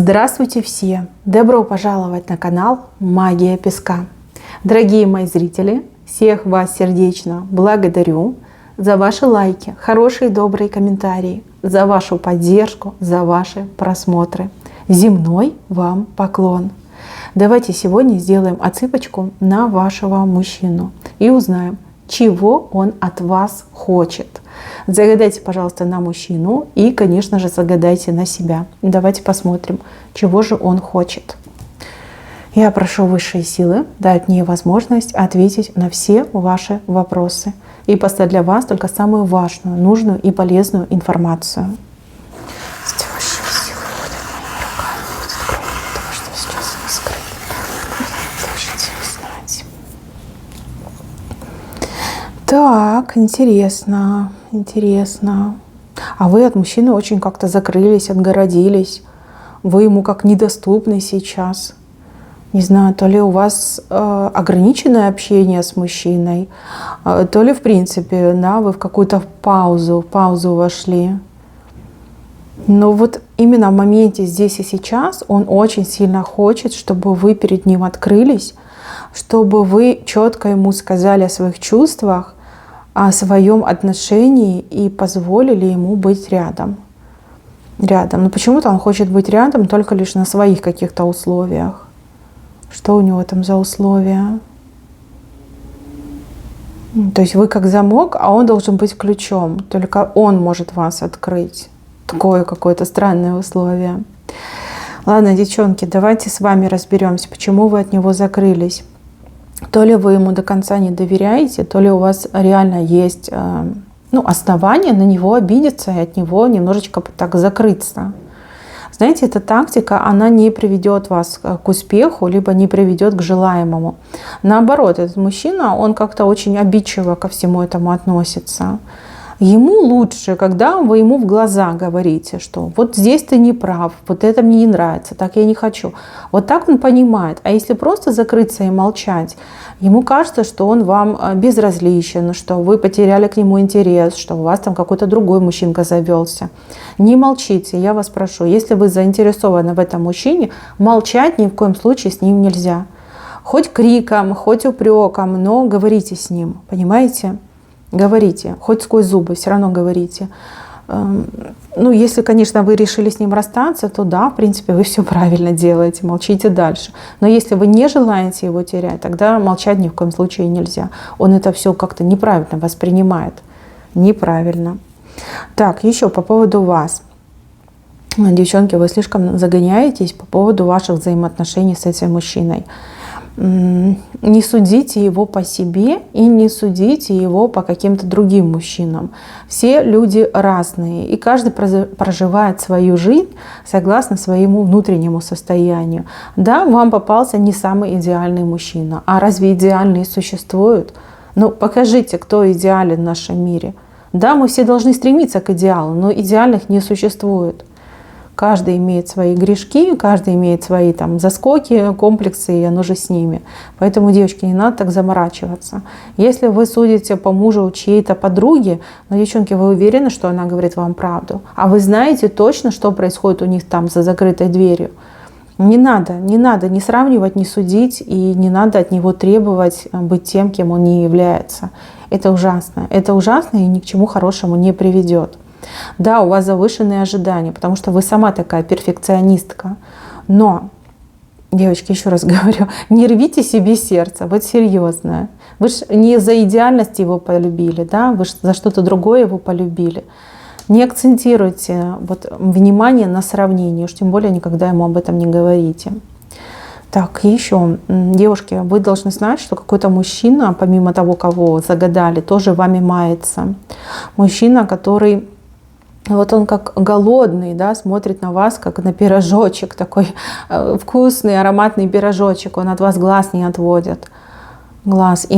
Здравствуйте все! Добро пожаловать на канал Магия Песка. Дорогие мои зрители, всех вас сердечно благодарю за ваши лайки, хорошие добрые комментарии, за вашу поддержку, за ваши просмотры. Земной вам поклон! Давайте сегодня сделаем отсыпочку на вашего мужчину и узнаем, чего он от вас хочет. Загадайте, пожалуйста, на мужчину и, конечно же, загадайте на себя. Давайте посмотрим, чего же он хочет. Я прошу высшие силы дать мне возможность ответить на все ваши вопросы и поставить для вас только самую важную, нужную и полезную информацию. Так, интересно. А вы от мужчины очень как-то закрылись, отгородились. Вы ему как недоступны сейчас. Не знаю, то ли у вас ограниченное общение с мужчиной, то ли в принципе, да, вы в какую-то паузу вошли. Но вот именно в моменте здесь и сейчас он очень сильно хочет, чтобы вы перед ним открылись, чтобы вы четко ему сказали о своих чувствах, о своем отношении и позволили ему быть рядом. Но почему-то он хочет быть рядом только лишь на своих каких-то условиях. Что у него там за условия? То есть вы как замок, а он должен быть ключом. Только он может вас открыть. Такое какое-то странное условие. Ладно, девчонки, давайте с вами разберемся, почему вы от него закрылись. То ли вы ему до конца не доверяете, то ли у вас реально есть основания на него обидеться и от него немножечко так закрыться. Знаете, эта тактика, она не приведет вас к успеху, либо не приведет к желаемому. Наоборот, этот мужчина, он как-то очень обидчиво ко всему этому относится. Ему лучше, когда вы ему в глаза говорите, что вот здесь ты не прав, вот это мне не нравится, так я не хочу. Вот так он понимает. А если просто закрыться и молчать, ему кажется, что он вам безразличен, что вы потеряли к нему интерес, что у вас там какой-то другой мужчинка завелся. Не молчите, я вас прошу. Если вы заинтересованы в этом мужчине, молчать ни в коем случае с ним нельзя. Хоть криком, хоть упреком, но говорите с ним, понимаете? Говорите, хоть сквозь зубы, все равно говорите. Если, конечно, вы решили с ним расстаться, то да, в принципе, вы все правильно делаете, молчите дальше. Но если вы не желаете его терять, тогда молчать ни в коем случае нельзя. Он это все как-то неправильно воспринимает. Неправильно. Так, еще по поводу вас. Девчонки, вы слишком загоняетесь по поводу ваших взаимоотношений с этим мужчиной. Не судите его по себе и не судите его по каким-то другим мужчинам. Все люди разные, и каждый проживает свою жизнь согласно своему внутреннему состоянию. Да, вам попался не самый идеальный мужчина. А разве идеальные существуют? Покажите, кто идеален в нашем мире. Да, мы все должны стремиться к идеалу, но идеальных не существует. Каждый имеет свои грешки, каждый имеет свои заскоки, комплексы, и оно же с ними. Поэтому, девочки, не надо так заморачиваться. Если вы судите по мужу чьей-то подруги, но, девчонки, вы уверены, что она говорит вам правду? А вы знаете точно, что происходит у них там за закрытой дверью? Не надо не сравнивать, не судить, и не надо от него требовать быть тем, кем он не является. Это ужасно. Это ужасно и ни к чему хорошему не приведет. Да, у вас завышенные ожидания, потому что вы сама такая перфекционистка. Но, девочки, еще раз говорю, не рвите себе сердце, вот серьезно. Вы же не за идеальность его полюбили, да? Вы же за что-то другое его полюбили. Не акцентируйте внимание на сравнении, уж тем более никогда ему об этом не говорите. Так, еще, девушки, вы должны знать, что какой-то мужчина, помимо того, кого загадали, тоже вами мается. Мужчина, который... он как голодный, да, смотрит на вас, как на пирожочек, такой вкусный, ароматный пирожочек. Он от вас глаз не отводит. И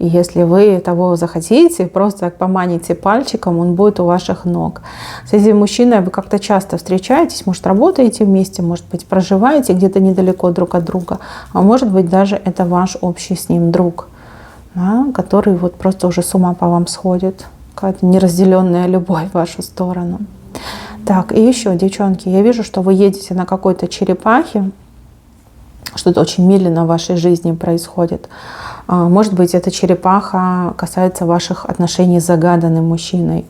если вы того захотите, просто поманите пальчиком, он будет у ваших ног. С этим мужчиной вы как-то часто встречаетесь, может, работаете вместе, может быть, проживаете где-то недалеко друг от друга, а может быть, даже это ваш общий с ним друг, да, который просто уже с ума по вам сходит. Какая-то неразделенная любовь в вашу сторону. Так, и еще, девчонки, я вижу, что вы едете на какой-то черепахе, что-то очень медленно в вашей жизни происходит. Может быть, эта черепаха касается ваших отношений с загаданным мужчиной.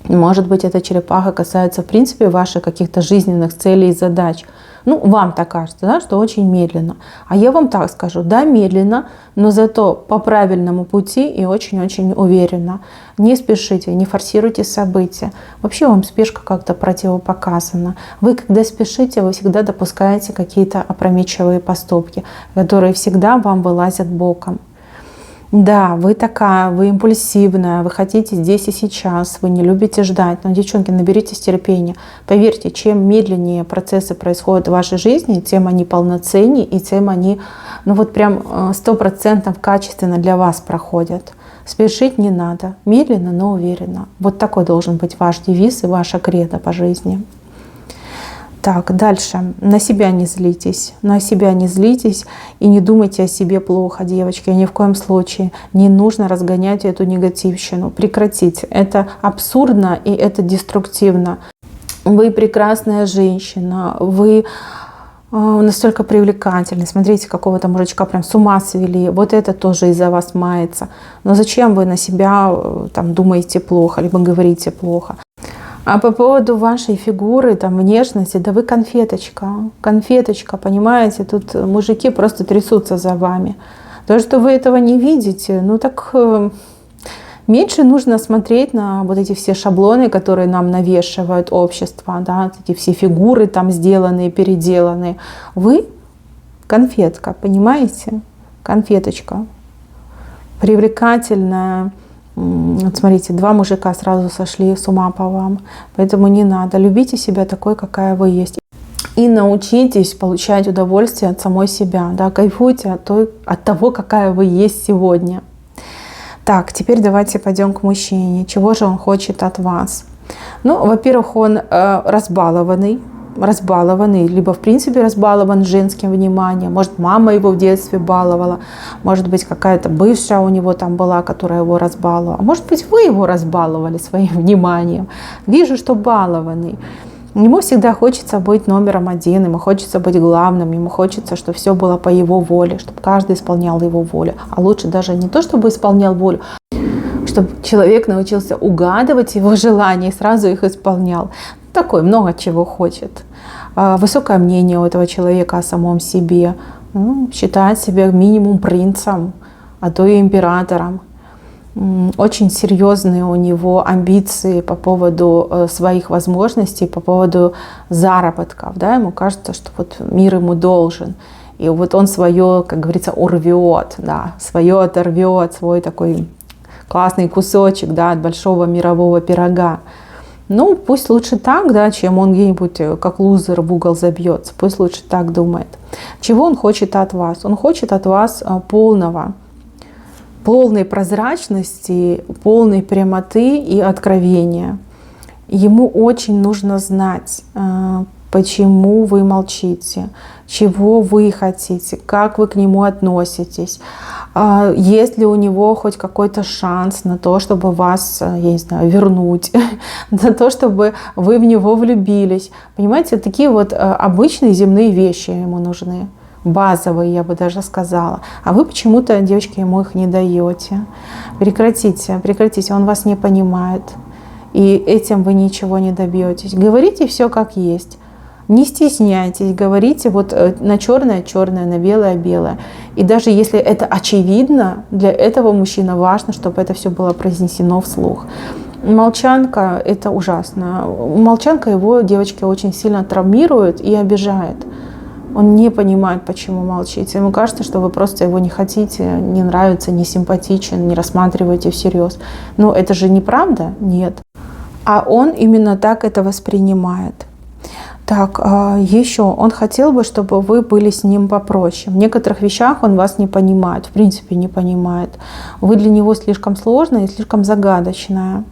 Может быть, эта черепаха касается, в принципе, ваших каких-то жизненных целей и задач. Ну, вам так кажется, да, что очень медленно. А я вам так скажу, да, медленно, но зато по правильному пути и очень-очень уверенно. Не спешите, не форсируйте события. Вообще вам спешка как-то противопоказана. Вы, когда спешите, вы всегда допускаете какие-то опрометчивые поступки, которые всегда вам вылазят боком. Да, вы такая, вы импульсивная, вы хотите здесь и сейчас, вы не любите ждать. Но, девчонки, наберитесь терпения. Поверьте, чем медленнее процессы происходят в вашей жизни, тем они полноценнее и тем они, ну вот прям 100% качественно для вас проходят. Спешить не надо. Медленно, но уверенно. Вот такой должен быть ваш девиз и ваша кредо по жизни. Так, дальше. На себя не злитесь. На себя не злитесь и не думайте о себе плохо, девочки. Ни в коем случае. Не нужно разгонять эту негативщину. Прекратите. Это абсурдно и это деструктивно. Вы прекрасная женщина. Вы настолько привлекательны. Смотрите, какого-то мужичка прям с ума свели. Вот это тоже из-за вас мается. Но зачем вы на себя там думаете плохо, либо говорите плохо? А по поводу вашей фигуры, там, внешности, да вы конфеточка. Конфеточка, понимаете? Тут мужики просто трясутся за вами. То, что вы этого не видите, ну так меньше нужно смотреть на вот эти все шаблоны, которые нам навешивают общество, да, эти все фигуры там сделанные, переделанные. Вы конфетка, понимаете? Конфеточка. Привлекательная. Вот смотрите, два мужика сразу сошли с ума по вам. Поэтому не надо. Любите себя такой, какая вы есть. И научитесь получать удовольствие от самой себя. Да? Кайфуйте от того, какая вы есть сегодня. Так, теперь давайте пойдем к мужчине. Чего же он хочет от вас? Ну, во-первых, он разбалованный, либо в принципе разбалован женским вниманием. Может, мама его в детстве баловала, может быть, какая-то бывшая у него там была, которая его разбаловала. А может быть, вы его разбаловали своим вниманием. Вижу, что балованный. Ему всегда хочется быть номером один, ему хочется быть главным, ему хочется, чтобы все было по его воле, чтобы каждый исполнял его волю. А лучше даже не то, чтобы исполнял волю, чтобы человек научился угадывать его желания и сразу их исполнял. Такой много чего хочет. Высокое мнение у этого человека о самом себе. Считает себя минимум принцем, а то и императором. Очень серьезные у него амбиции по поводу своих возможностей, по поводу заработков. Да? Ему кажется, что вот мир ему должен. И вот он свое, как говорится, урвет, да? Свое оторвет, свой такой классный кусочек, да, от большого мирового пирога. Ну, пусть лучше так, да, чем он где-нибудь как лузер в угол забьется. Пусть лучше так думает. Чего он хочет от вас? Он хочет от вас полной прозрачности, полной прямоты и откровения. Ему очень нужно знать, почему вы молчите, чего вы хотите, как вы к нему относитесь, есть ли у него хоть какой-то шанс на то, чтобы вас, я не знаю, вернуть, на то, чтобы вы в него влюбились. Понимаете, такие вот обычные земные вещи ему нужны, базовые, я бы даже сказала. А вы почему-то, девочки, ему их не даете. Прекратите, он вас не понимает. И этим вы ничего не добьетесь. Говорите все как есть. Не стесняйтесь, говорите вот на черное, на белое, белое. И даже если это очевидно, для этого мужчина важно, чтобы это все было произнесено вслух. Молчанка – это ужасно. Молчанка его, девочки, очень сильно травмирует и обижает. Он не понимает, почему молчите. Ему кажется, что вы просто его не хотите, не нравится, не симпатичен, не рассматриваете всерьез. Но это же неправда? Нет. А он именно так это воспринимает. Так, еще он хотел бы, чтобы вы были с ним попроще. В некоторых вещах он вас не понимает, в принципе не понимает. Вы для него слишком сложная и слишком загадочная.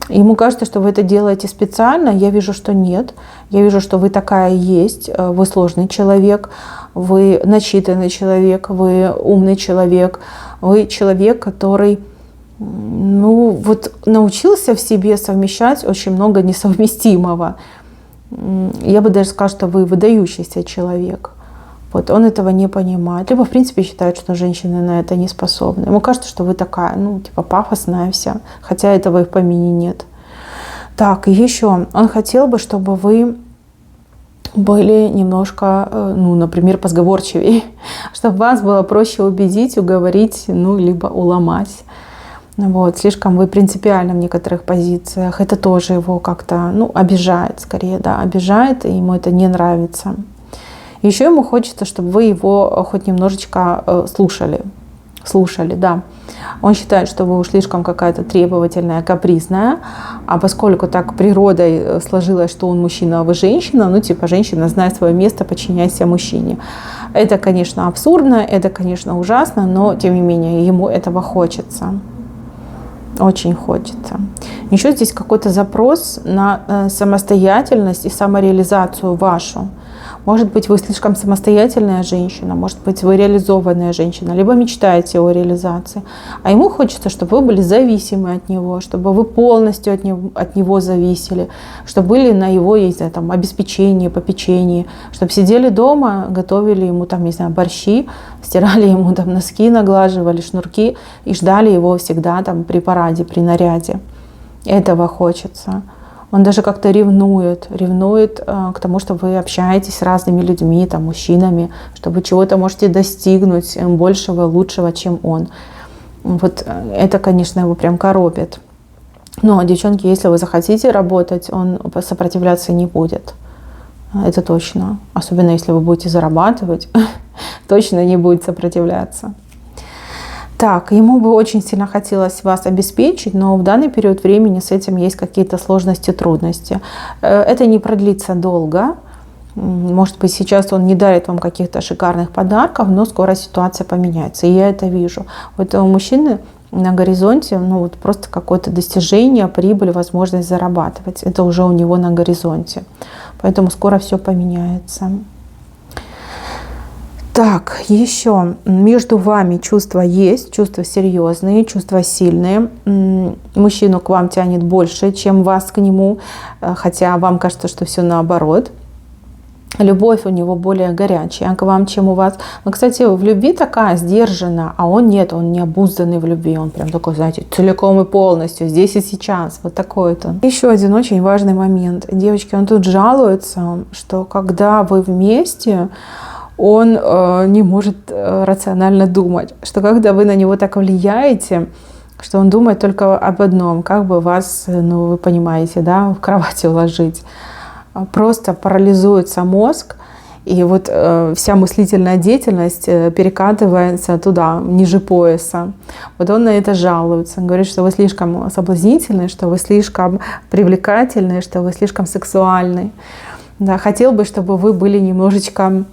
Ему кажется, что вы это делаете специально. Я вижу, что нет. Я вижу, что вы такая есть. Вы сложный человек, вы начитанный человек, вы умный человек. Вы человек, который ну, вот научился в себе совмещать очень много несовместимого. Я бы даже сказала, что вы выдающийся человек. Вот он этого не понимает. Либо, в принципе, считает, что женщины на это не способны. Ему кажется, что вы такая, ну, типа, пафосная вся. Хотя этого и в помине нет. Так, и еще. Он хотел бы, чтобы вы были немножко, ну, например, позговорчивее. Чтобы вас было проще убедить, уговорить, ну, либо уломать. Вот, слишком вы принципиальны в некоторых позициях. Это тоже его как-то, ну, обижает скорее, да, обижает, и ему это не нравится. Еще ему хочется, чтобы вы его хоть немножечко слушали, да. Он считает, что вы уж слишком какая-то требовательная, капризная, а поскольку так природой сложилось, что он мужчина, а вы женщина, ну типа женщина, знай свое место, подчиняйся мужчине. Это, конечно, абсурдно, это, конечно, ужасно, но тем не менее ему этого хочется. Очень хочется. Еще здесь какой-то запрос на самостоятельность и самореализацию вашу. Может быть, вы слишком самостоятельная женщина, может быть, вы реализованная женщина, либо мечтаете о реализации. А ему хочется, чтобы вы были зависимы от него, чтобы вы полностью от него зависели, чтобы были на его, я не знаю, там, обеспечении, попечении, чтобы сидели дома, готовили ему, там, не знаю, борщи, стирали ему там носки, наглаживали шнурки и ждали его всегда там при параде, при наряде. Этого хочется. Он даже как-то ревнует к тому, что вы общаетесь с разными людьми, там, мужчинами, что вы чего-то можете достигнуть большего, лучшего, чем он. Вот это, конечно, его прям коробит. Но, девчонки, если вы захотите работать, он сопротивляться не будет. Это точно. Особенно, если вы будете зарабатывать, точно не будет сопротивляться. Так, ему бы очень сильно хотелось вас обеспечить, но в данный период времени с этим есть какие-то сложности, трудности. Это не продлится долго. Может быть, сейчас он не дарит вам каких-то шикарных подарков, но скоро ситуация поменяется. И я это вижу. У этого мужчины на горизонте, ну вот просто какое-то достижение, прибыль, возможность зарабатывать. Это уже у него на горизонте. Поэтому скоро все поменяется. Так, еще между вами чувства есть, чувства серьезные, чувства сильные. Мужчину к вам тянет больше, чем вас к нему, хотя вам кажется, что все наоборот. Любовь у него более горячая к вам, чем у вас. Но, кстати, в любви такая сдержанная, а он нет, он необузданный в любви. Он прям такой, знаете, целиком и полностью, здесь и сейчас. Вот такой вот он. Еще один очень важный момент. Девочки, он тут жалуется, что когда вы вместе, он не может рационально думать, что когда вы на него так влияете, что он думает только об одном, как бы вас, ну вы понимаете, да, в кровать уложить. Просто парализуется мозг, и вот вся мыслительная деятельность перекатывается туда, ниже пояса. Вот он на это жалуется, он говорит, что вы слишком соблазнительны, что вы слишком привлекательны, что вы слишком сексуальны. Да, хотел бы, чтобы вы были немножечко,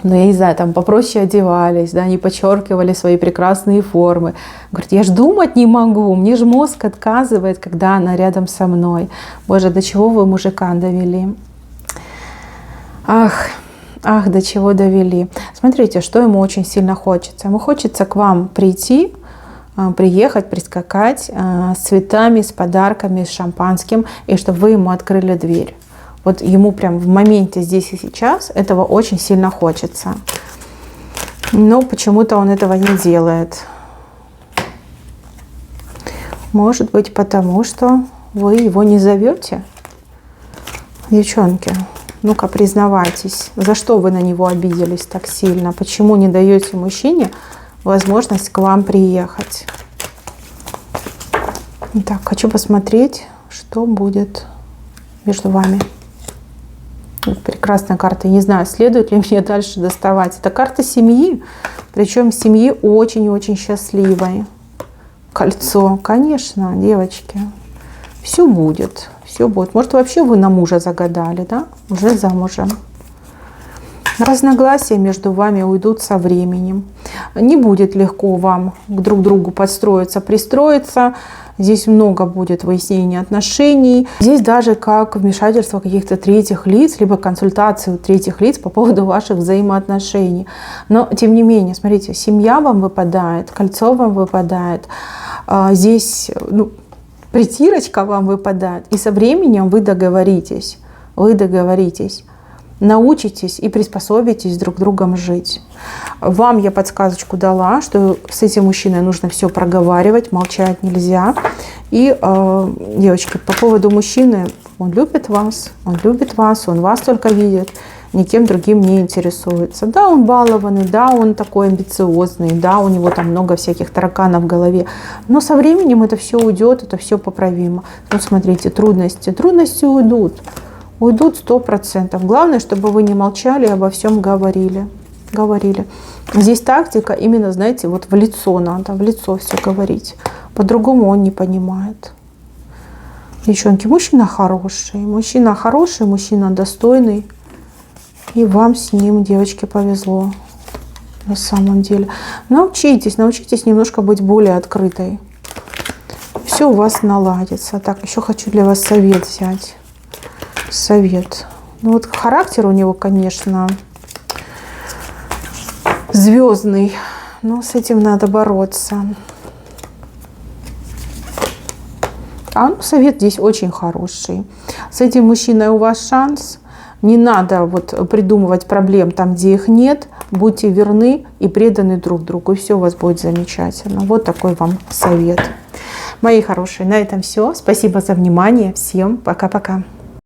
ну, я не знаю, там попроще одевались, да, не подчеркивали свои прекрасные формы. Говорит, я ж думать не могу, мне же мозг отказывает, когда она рядом со мной. Боже, до чего вы мужика довели? Ах, до чего довели. Смотрите, что ему очень сильно хочется. Ему хочется к вам прийти, приехать, прискакать с цветами, с подарками, с шампанским, и чтобы вы ему открыли дверь. Вот ему прям в моменте здесь и сейчас этого очень сильно хочется. Но почему-то он этого не делает. Может быть, потому что вы его не зовете? Девчонки, ну-ка признавайтесь, за что вы на него обиделись так сильно? Почему не даете мужчине возможность к вам приехать? Так, хочу посмотреть, что будет между вами. Прекрасная карта. Не знаю, следует ли мне дальше доставать. Это карта семьи, причем семьи очень и очень счастливой. Кольцо, конечно, девочки. Все будет, все будет. Может, вообще вы на мужа загадали, да? Уже замужем. Разногласия между вами уйдут со временем. Не будет легко вам друг к другу подстроиться, пристроиться. Здесь много будет выяснения отношений. Здесь даже как вмешательство каких-то третьих лиц, либо консультации у третьих лиц по поводу ваших взаимоотношений. Но, тем не менее, смотрите, семья вам выпадает, кольцо вам выпадает. Здесь притирочка вам выпадает. И со временем вы договоритесь. Научитесь и приспособитесь друг с другом жить. Вам я подсказочку дала, что с этим мужчиной нужно все проговаривать, молчать нельзя. И, девочки, по поводу мужчины, он любит вас, он вас только видит, никем другим не интересуется. Да, он балованный, да, он такой амбициозный, да, у него там много всяких тараканов в голове. Но со временем это все уйдет, это все поправимо. Вот смотрите, трудности уйдут. Уйдут 100%. Главное, чтобы вы не молчали, обо всем говорили. Здесь тактика именно, знаете, вот в лицо надо, в лицо все говорить. По-другому он не понимает. Девчонки, мужчина хороший, мужчина достойный. И вам с ним, девочки, повезло. На самом деле. Научитесь немножко быть более открытой. Все у вас наладится. Так, еще хочу для вас совет взять. Ну вот характер у него, конечно, звездный, но с этим надо бороться. Совет здесь очень хороший. С этим мужчиной у вас шанс. Не надо вот придумывать проблем там, где их нет. Будьте верны и преданы друг другу, и все у вас будет замечательно. Вот такой вам совет. Мои хорошие, на этом все. Спасибо за внимание. Всем пока-пока.